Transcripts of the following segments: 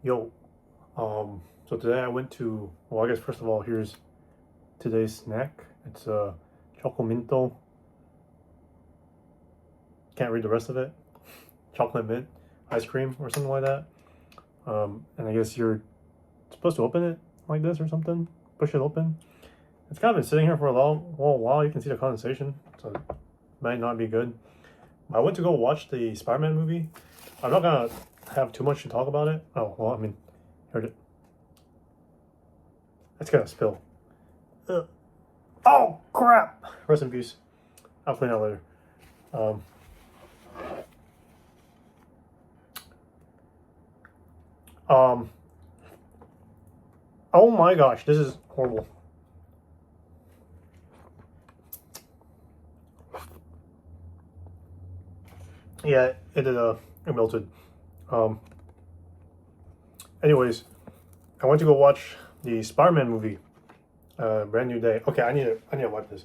Yo, so today I went to, well, I guess first of all, here's today's snack. It's choco minto. Can't read the rest of it. Chocolate mint ice cream or something like that. And I guess you're supposed to open it like this or something. Push it open. It's kind of been sitting here for a long, well, while. You can see the condensation, so it might not be good. I went to go watch the Spider-Man movie. I'm not gonna have too much to talk about it. Oh well, I mean, here it. It's gonna spill. Ugh. Oh crap! Rest in peace. I'll clean that later. Um, um. Oh my gosh, this is horrible. Yeah, it melted. Um. Anyways, I went to go watch the Spider-Man movie. Brand New Day. Okay, I need to wipe this.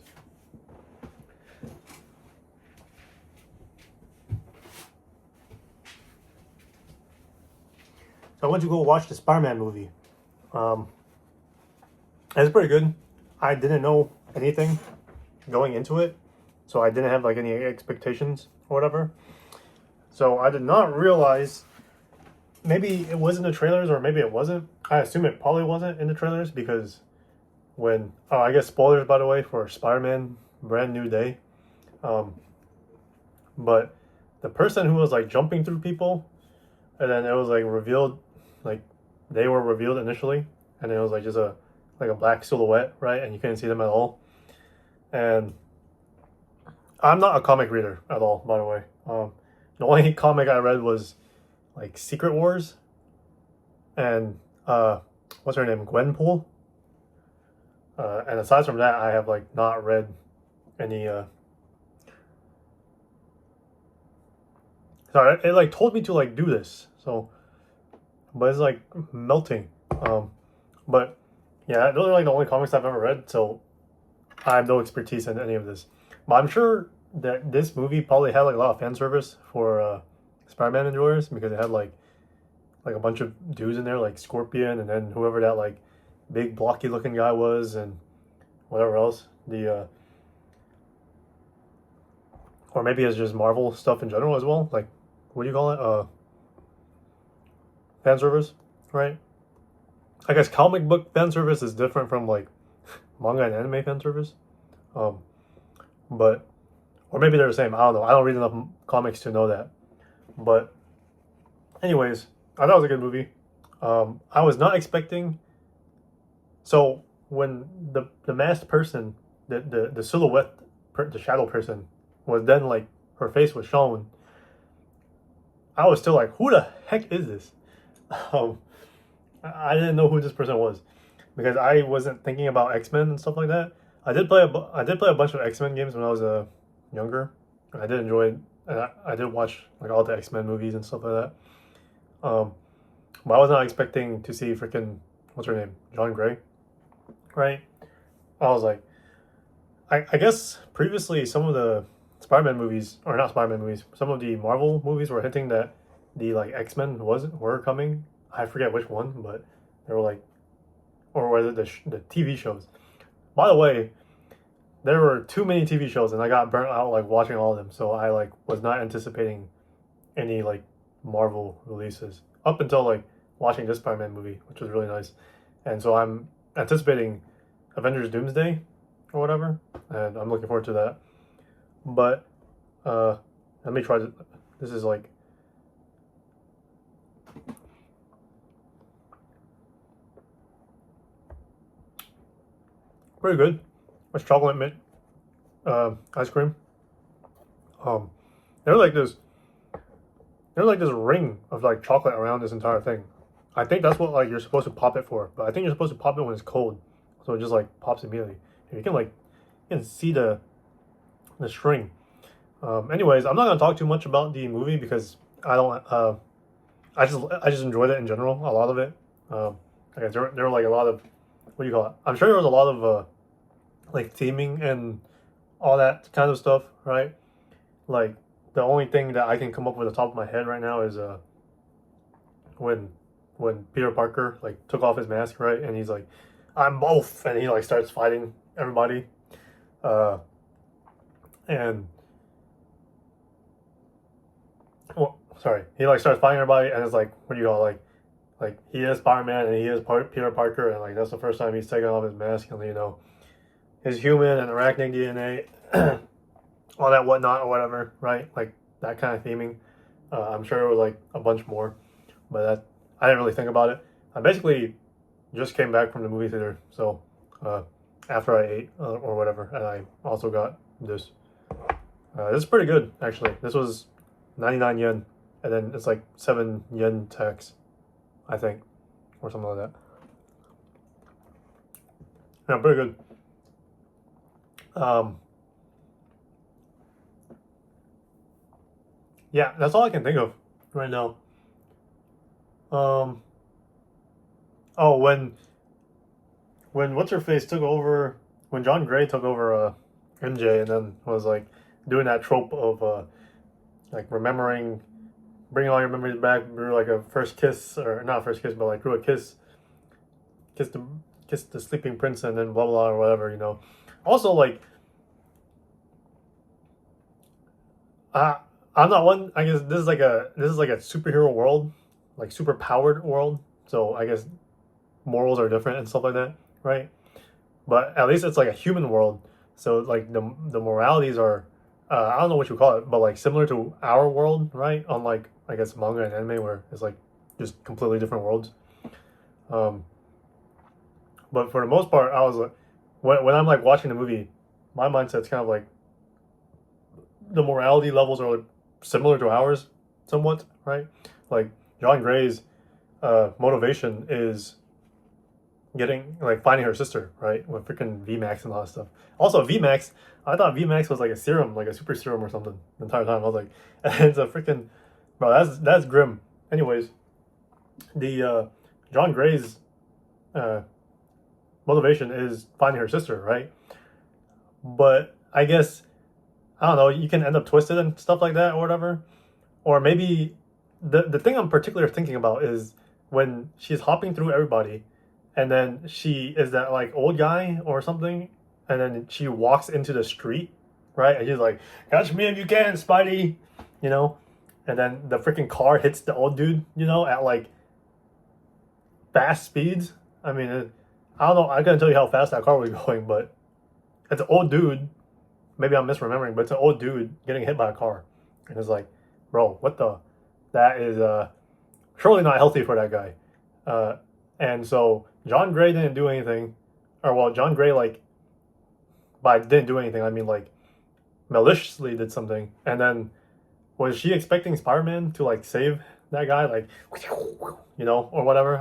So I went to go watch the Spider-Man movie. Um, it's pretty good. I didn't know anything going into it, so I didn't have like any expectations or whatever. So I did not realize, maybe it was in the trailers or maybe it wasn't. I assume it probably wasn't in the trailers because when, oh, I guess spoilers by the way for Spider-Man Brand New Day. Um, but the person who was like jumping through people, and then it was like revealed, like they were revealed initially, and it was like just a black silhouette, right? And you couldn't see them at all. And I'm not a comic reader at all, by the way. The only comic I read was like Secret Wars and what's her name, Gwenpool. And aside from that, I have like not read any. Sorry, it like told me to like do this, so but it's like melting. But yeah, those are like the only comics I've ever read, so I have no expertise in any of this. But I'm sure that this movie probably had like a lot of fan service for Spider-Man enjoyers because it had like a bunch of dudes in there, like Scorpion, and then whoever that like big blocky looking guy was, and whatever else. The or maybe it's just Marvel stuff in general as well. Like, what do you call it? Fan service, right? I guess comic book fan service is different from like manga and anime fan service. Um, but or maybe they're the same. I don't know. I don't read enough comics to know that. But anyways, I thought it was a good movie. I was not expecting. So when the masked person, the silhouette, the shadow person, was then like her face was shown, I was still like, who the heck is this? Um, I didn't know who this person was because I wasn't thinking about X Men and stuff like that. I did play a bunch of X Men games when I was younger. I did enjoy it. And I did watch like all the X Men movies and stuff like that. But I was not expecting to see freaking what's her name, John Gray, right? I was like, I guess previously some of the Spider-Man movies, or not Spider-Man movies, some of the Marvel movies were hinting that the like X-Men were coming. I forget which one, but they were like, or was it the TV shows? By the way, there were too many TV shows, and I got burnt out like watching all of them. So I like was not anticipating any like Marvel releases up until like watching this Spider-Man movie, which was really nice. And so I'm anticipating Avengers Doomsday or whatever, and I'm looking forward to that. But uh, let me try to. This is like pretty good. It's chocolate mint ice cream. Um, there's like this. There's like this ring of like chocolate around this entire thing. I think that's what like you're supposed to pop it for, but I think you're supposed to pop it when it's cold, so it just like pops immediately. And you can see the string. Anyways, I'm not gonna talk too much about the movie because I don't. I just enjoyed it in general. A lot of it. I guess there were like a lot of, what do you call it? I'm sure there was a lot of like theming and all that kind of stuff, right? Like the only thing that I can come up with the top of my head right now is when when Peter Parker like took off his mask, right? And he's like, "I'm both," and he like starts fighting everybody. Uh, and well, sorry, he like starts fighting everybody, and it's like, what do you call it? Like he is Spider-Man and he is Peter Parker, and like that's the first time he's taken off his mask, and you know, his human and arachnic DNA, all that whatnot or whatever, right? Like that kind of theming. I'm sure it was like a bunch more, but that I didn't really think about it. I basically just came back from the movie theater, so uh, after I ate or whatever, and I also got this. This is pretty good actually. This was 99 yen, and then it's like 7 yen tax, I think, or something like that. Yeah, pretty good. Yeah, that's all I can think of right now. Um, oh, when what's her face took over, when John Gray took over MJ, and then was like doing that trope of like remembering, bringing all your memories back through like a first kiss, or not first kiss, but like through a kiss the kiss the sleeping prince, and then blah blah or whatever, you know. Also, like I I'm not one. I guess this is like a superhero world, like super powered world. So I guess morals are different and stuff like that, right? But at least it's like a human world. So like the moralities are, I don't know what you call it, but like similar to our world, right? Unlike I guess manga and anime where it's like just completely different worlds. Um, but for the most part, I was like, when I'm like watching the movie, my mindset's kind of like the morality levels are like similar to ours, somewhat, right? Like John Gray's motivation is getting like finding her sister, right? With freaking VMAX and all that stuff. Also, VMAX, I thought VMAX was like a serum, like a super serum or something the entire time. I was like, it's a freaking bro. That's grim. Anyways, the John Gray's uh, motivation is finding her sister, right? But I guess I don't know. You can end up twisted and stuff like that or whatever. Or maybe the thing I'm particularly thinking about is when she's hopping through everybody, and then she is that like old guy or something, and then she walks into the street, right? And she's like, "Catch me if you can, Spidey," you know. And then the freaking car hits the old dude, you know, at like fast speeds. I mean, I don't know. I couldn't tell you how fast that car was going, but it's an old dude. Maybe I'm misremembering, but it's an old dude getting hit by a car, and it's like, bro, what the? That is surely not healthy for that guy. And so John Gray didn't do anything, or well, John Gray like, by didn't do anything. I mean like maliciously did something, and then was she expecting Spider-Man to like save that guy, like, you know, or whatever?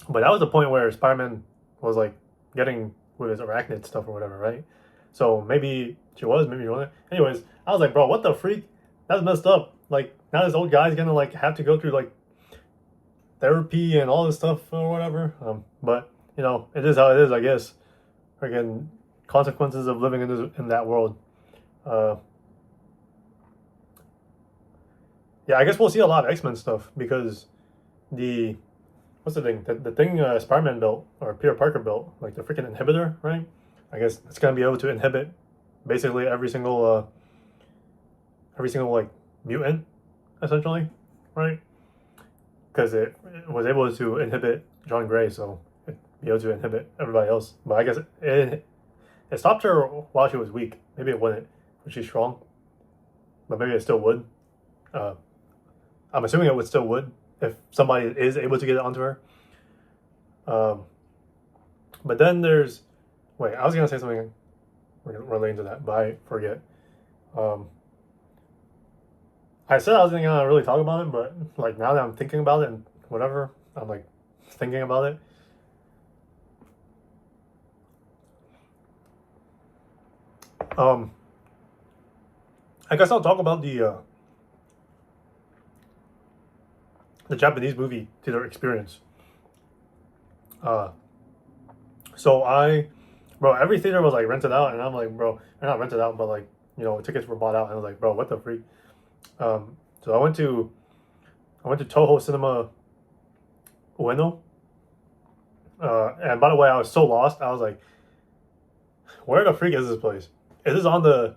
But that was the point where Spider-Man was like getting with his arachnid stuff or whatever, right? So maybe she was, maybe she wasn't. Anyways, I was like, bro, what the freak? That's messed up. Like now this old guy's gonna like have to go through like therapy and all this stuff or whatever. But you know, it is how it is, I guess. Again, consequences of living in that world. Uh, yeah, I guess we'll see a lot of X-Men stuff because the what's the thing? The thing Spider-Man built or Peter Parker built, like the freaking inhibitor, right? I guess it's gonna be able to inhibit basically every single like mutant, essentially, right? Because it was able to inhibit John Gray, so it'd be able to inhibit everybody else. But I guess it stopped her while she was weak. Maybe it wouldn't, but she's strong. But maybe it still would. Uh, I'm assuming it would still would if somebody is able to get it onto her. Um, but then there's wait, I was gonna say something relating to that, but I forget. Um, I said I wasn't gonna really talk about it, but like now that I'm thinking about it and whatever, I'm like thinking about it. Um, I guess I'll talk about the Japanese movie theater experience. Uh, so bro, every theater was like rented out, and I'm like, bro, they're not rented out, but like you know, tickets were bought out, and I was like, bro, what the freak? So I went to Toho Cinema Ueno. And by the way, I was so lost. I was like, where the freak is this place? It is on the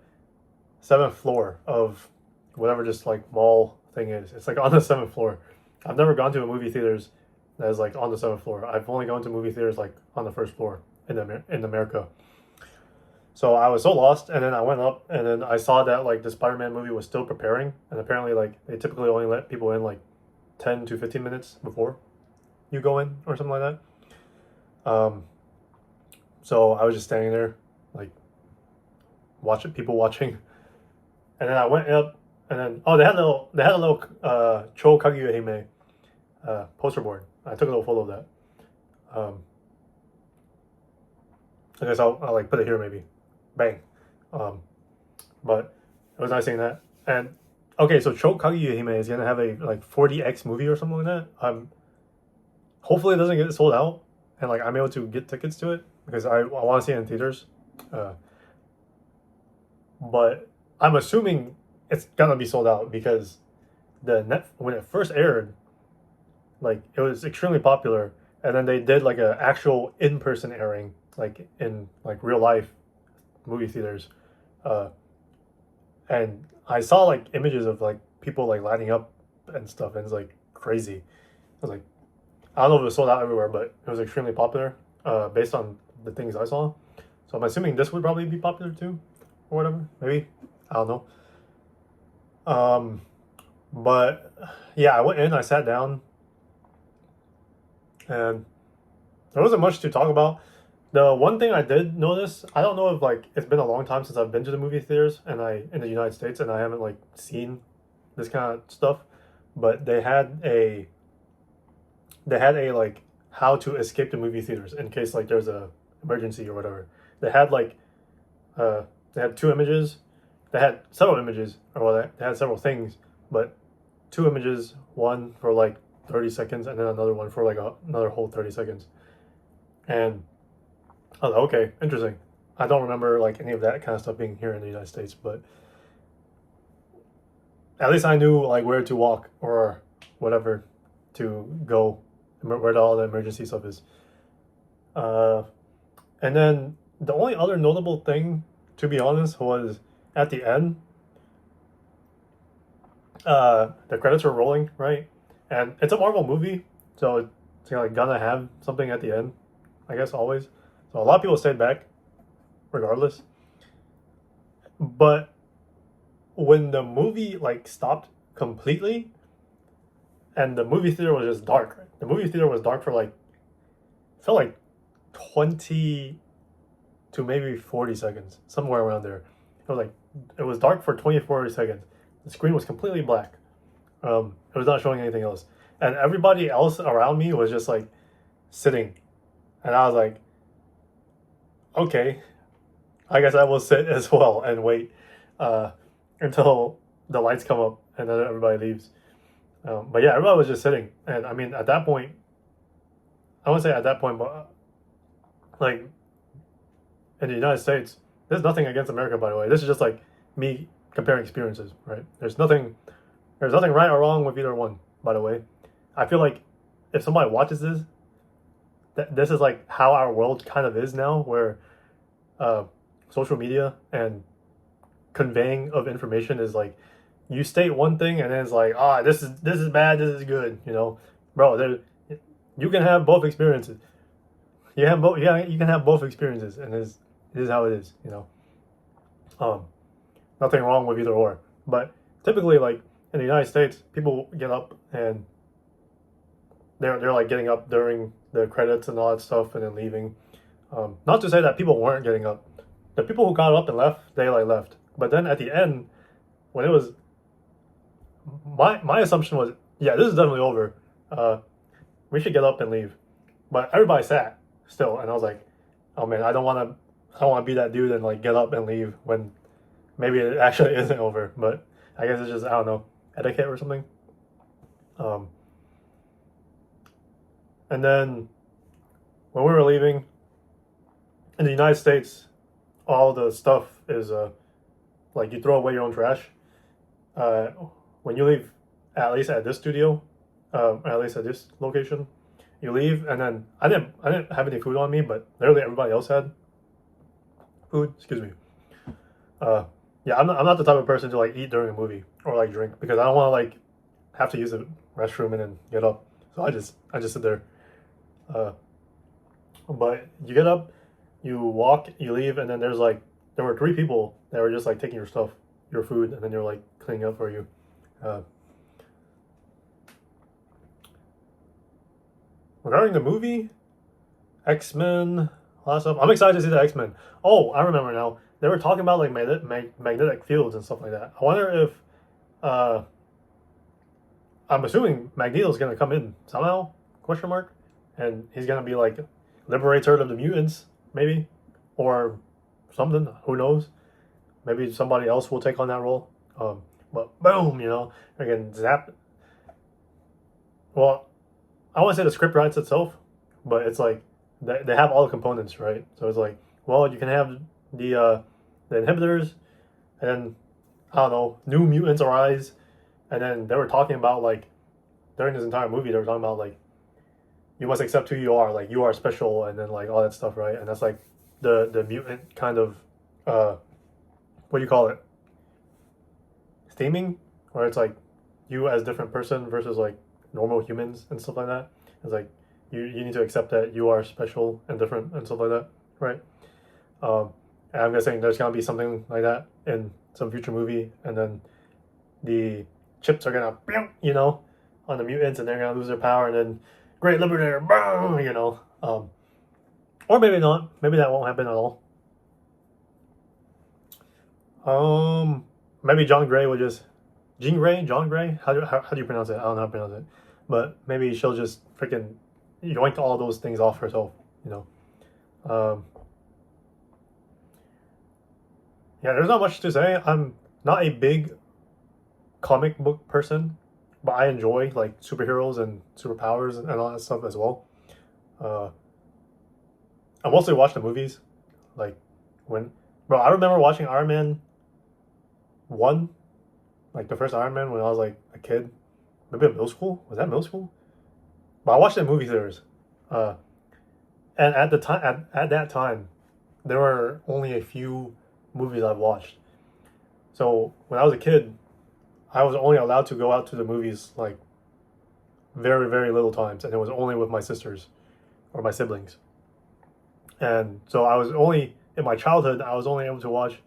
seventh floor of whatever just like mall thing is. It's like on the seventh floor. I've never gone to a movie theaters that is like on the seventh floor. I've only gone to movie theaters like on the first floor in America. So I was so lost, and then I went up, and then I saw that like the Spider-Man movie was still preparing, and apparently like they typically only let people in like 10 to 15 minutes before you go in or something like that. So I was just standing there, like watching people watching, and then I went up, and then they had a little Cho Kaguya Hime poster board. I took a little photo of that. I guess I'll like put it here maybe. Bang. But it was nice seeing that. And okay, so Cho Kaguya Hime is gonna have a like 4DX movie or something like that. Hopefully it doesn't get sold out, and like I'm able to get tickets to it because I want to see it in theaters. But I'm assuming it's gonna be sold out because when it first aired, like it was extremely popular, and then they did like a actual in-person airing, like in like real life movie theaters, and I saw like images of like people like lining up and stuff, and it's like crazy. I was like, I don't know if it was sold out everywhere, but it was extremely popular, based on the things I saw. So I'm assuming this would probably be popular too, or whatever. Maybe, I don't know. But yeah, I went in, I sat down, and there wasn't much to talk about. The one thing I did notice, I don't know if like it's been a long time since I've been to the movie theaters and I in the United States, and I haven't like seen this kind of stuff, but they had a like how to escape the movie theaters in case like there's a emergency or whatever. They had like they had two images. They had several images, or well, they had several things, but two images, one for like 30 seconds and then another one for like another whole 30 seconds. And I was like, okay, interesting. I don't remember like any of that kind of stuff being here in the United States, but at least I knew like where to walk or whatever to go, where all the emergency stuff is. And then the only other notable thing, to be honest, was at the end. The credits were rolling, right? And it's a Marvel movie, so it's like gonna have something at the end, I guess always. So a lot of people stayed back, regardless. But when the movie like stopped completely, and the movie theater was just dark. Right? The movie theater was dark for like felt like 20 to maybe 40 seconds, somewhere around there. It was dark for 20 to 40 seconds. The screen was completely black. It was not showing anything else, and everybody else around me was just like sitting, and I was like, okay, I guess I will sit as well and wait until the lights come up and then everybody leaves. But yeah, everybody was just sitting, and I mean, at that point, I wouldn't say at that point, but like in the United States, there's nothing against America, by the way. This is just like me comparing experiences, right? There's nothing right or wrong with either one, by the way. I feel like if somebody watches this, this is like how our world kind of is now, where social media and conveying of information is like you state one thing and then it's like, this is bad, this is good, bro. You can have both experiences. You have both. Yeah, you can have both experiences, and it is how it is. Nothing wrong with either or. But typically, like in the United States, people get up and they're like getting up during the credits and all that stuff, and then leaving. Not to say that people weren't getting up. The people who got up and left, they like left. But then at the end, when it was, my assumption was, yeah, this is definitely over. We should get up and leave. But everybody sat still, and I was like, oh man, I don't want to be that dude and like get up and leave when maybe it actually isn't over. But I guess it's just, I don't know, etiquette or something. And then when we were leaving in the United States, all the stuff is like you throw away your own trash. When you leave, at least at this studio, at least at this location, you leave, and then I didn't have any food on me, but literally everybody else had food. Excuse me. Yeah, I'm not the type of person to like eat during a movie or like drink because I don't want to like have to use the restroom and then get up. So I just sit there. Uh, but you get up, you walk, you leave, and then there were three people that were just like taking your stuff, your food, and then they're like cleaning up for you. Uh, Regarding the movie, X-Men, all that stuff. I'm excited to see the X-Men. Oh, I remember now. They were talking about like magnetic fields and stuff like that. I wonder if uh, I'm assuming Magneto's gonna come in somehow? Question mark. And he's gonna be like liberator of the mutants, maybe, or something. Who knows? Maybe somebody else will take on that role. But boom, again, zap. Well, I want to say the script writes itself, but it's like they have all the components, right? So it's like, well, you can have the inhibitors, and then I don't know, new mutants arise, and then they were talking about like during this entire movie they were talking about like you must accept who you are, like you are special, and then like all that stuff, right? And that's like the mutant kind of what do you call it? Theming, where it's like you as different person versus like normal humans and stuff like that. It's like you need to accept that you are special and different and stuff like that, right? And I'm guessing there's gonna be something like that in some future movie, and then the chips are gonna, on the mutants, and they're gonna lose their power, and then Great Liberator, or maybe not. Maybe that won't happen at all. Maybe John Gray will just Jean Grey, John Gray. How do you pronounce it? I don't know how to pronounce it, but maybe she'll just freaking yoink all those things off herself. You know. Yeah, there's not much to say. I'm not a big comic book person, but I enjoy like superheroes and superpowers and all that stuff as well. Uh, I mostly watch the movies, like when, bro. I remember watching Iron Man one, like the first Iron Man when I was like a kid, maybe in middle school. Was that middle school? But I watched it in movie theaters, uh, and at the time, at that time, there were only a few movies I've watched. So when I was a kid, I was only allowed to go out to the movies like very, very little times, and it was only with my sisters or my siblings. And so I was only in my childhood, I was only able to watch,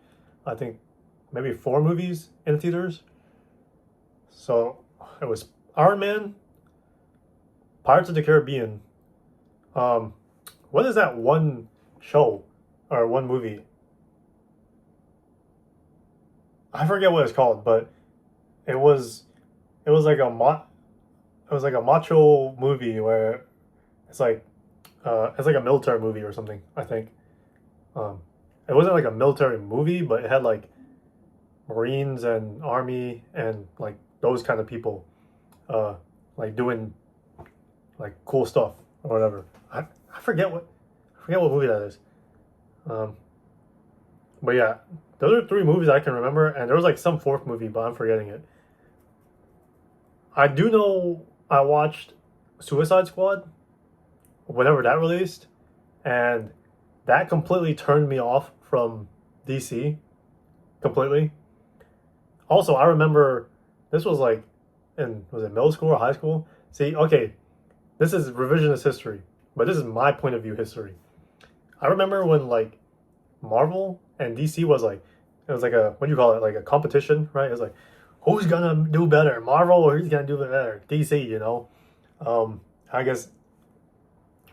I think, maybe four movies in theaters. So it was Iron Man, Pirates of the Caribbean. Um, what is that one show or one movie? I forget what it's called, but it was it was like it was like a macho movie where it's like it's like a military movie or something. I think um, it wasn't like a military movie, but it had like Marines and Army and like those kind of people, uh, like doing like cool stuff or whatever. I forget what movie that is. Um, but yeah, those are three movies I can remember, and there was like some fourth movie, but I'm forgetting it. I do know I watched Suicide Squad whenever that released, and that completely turned me off from DC completely. Also, I remember this was like in was it middle school or high school? See, okay, this is revisionist history, but this is my point of view history. I remember when like Marvel and DC was like it was like a what do you call it like a competition, right? It was like who's gonna do better, Marvel or who's gonna do better, DC, you know? I guess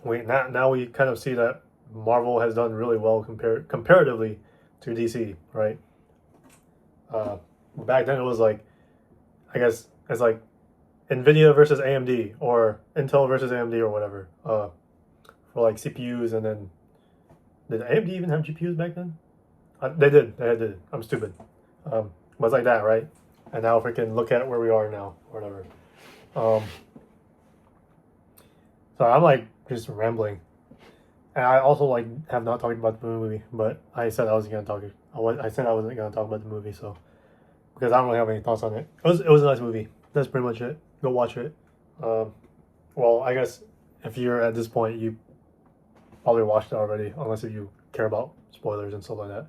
we now we kind of see that Marvel has done really well comparatively to DC, right? Uh, Back then it was like I guess it's like Nvidia versus AMD or Intel versus AMD or whatever for like CPUs, and then did AMD even have GPUs back then? They did. They did. I'm stupid. But it's like that, right? And now if we can look at where we are now or whatever. Um, so I'm like just rambling. And I also like have not talked about the movie, but I said I wasn't gonna talk. I said I wasn't gonna talk about the movie, so because I don't really have any thoughts on it. It was a nice movie. That's pretty much it. Go watch it. Well, I guess if you're at this point, you probably watched it already, unless if you care about spoilers and stuff like that.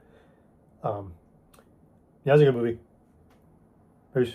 Yeah, it's a good movie. Peace.